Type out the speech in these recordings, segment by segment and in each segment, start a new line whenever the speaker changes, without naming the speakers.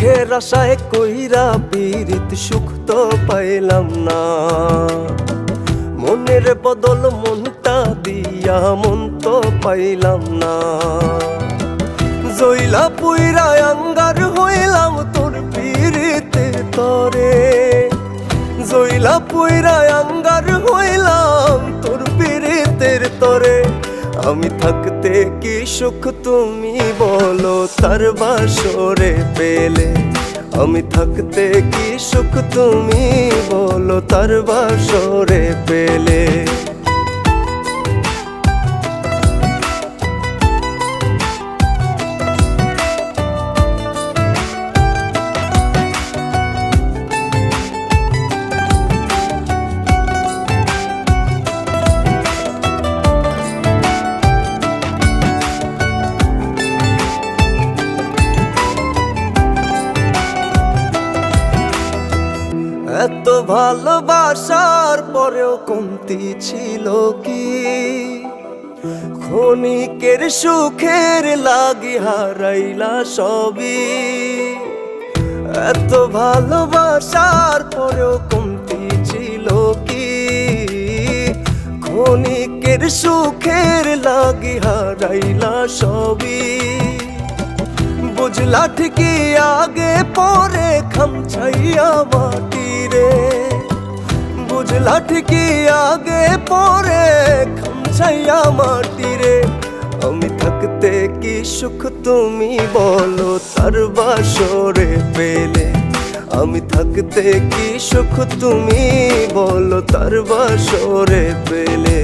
সুখের আশায় কইরা পীড়িত সুখ তো পাইলাম না। মনের বদল মনটা দিয়া মন তো পাইলাম না। জইলা পুইরা আঙ্গার হইলাম তোর পীড়িতের তরে। জইলা পুইরা আঙ্গার হইলাম তোর পীড়িতের তরে। আমি থাকতে কি সুখ তুমি বলো তার বাসরে পেলে। আমি থাকতে কি সুখ তুমি বলো তার বাসরে পেলে। এত ভালোবাসার পরেও কমতি ছিল কি? ক্ষণিকের সুখের লাগি হারাইলা সবই। এত ভালোবাসার পরেও কমতি ছিল কি? ক্ষণিকের সুখের লাগি হারাইলা সবই। বুঝলা ঠিকই আগে পরে খামছাইয়া মাটি রে। বুঝলা ঠিকই আগে পরে খামছাইয়া মাটি রে। আমি থাকতে কি সুখ তুমি বলো তার বাসরে পেলে। আমি থাকতে কি সুখ তুমি বলো তার বাসরে পেলে।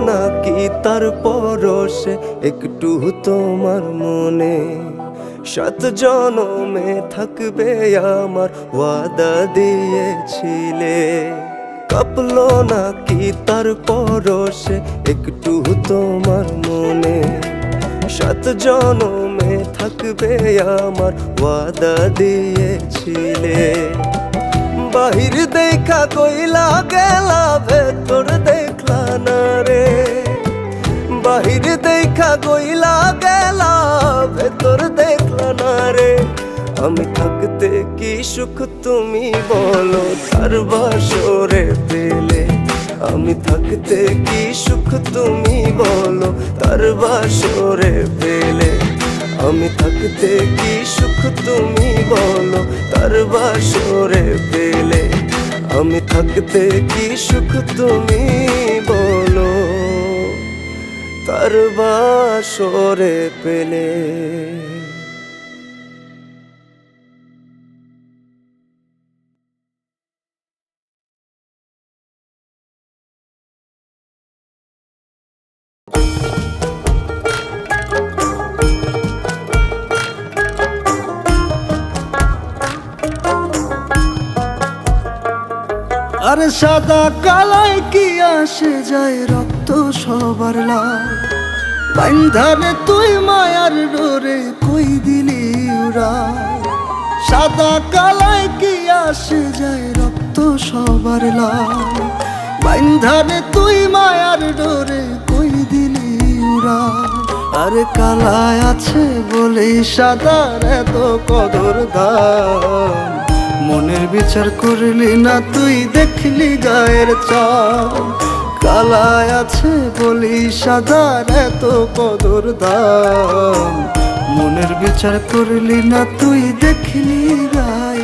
নাকি তার পরশে একটু তোমার মনে। 7 জনমে থাকবে আমার ওয়াদা দিয়েছিলে। কাঁপলো নাকি তার পরশে একটু তোমার মনে। 7 জনমে থাকবে আমার ওয়াদা দিয়েছিলে। বাহির দেখা কইলা গেলা ভেতর দেখলা না রে। বাহির দেখা কইলা গেলা ভেতর দেখলা না রে। আমি থাকতে কি সুখ তুমি বলো তার বাসরে পেলে। আমি থাকতে কি সুখ তুমি বলো তার বাসরে পেলে। আমি থাকতে কি সুখ তুমি বলো তার বাসরে পেলে। আমি থাকতে কি সুখ তুমি বলো তার বাসরে পেলে।
আরে সাদা কালায় কি আসে যায় রক্ত সবার লাল। বাইন্ধারে তুই মায়ার ডোরে কই দিলি উড়াল। সাদা কালায় কি আসে যায় রক্ত সবার লাল। বাইন্ধারে তুই মায়ার ডোরে কই দিলি উড়াল। আরে কালায় আছে বলেই সাদার এত কদর দাম। মনের বিচার করলি না তুই দেখলি গায়ের চাল। কালায় আছে বলি সাদার এত কদর দাম। মনের বিচার করলি না তুই দেখলি গায়ের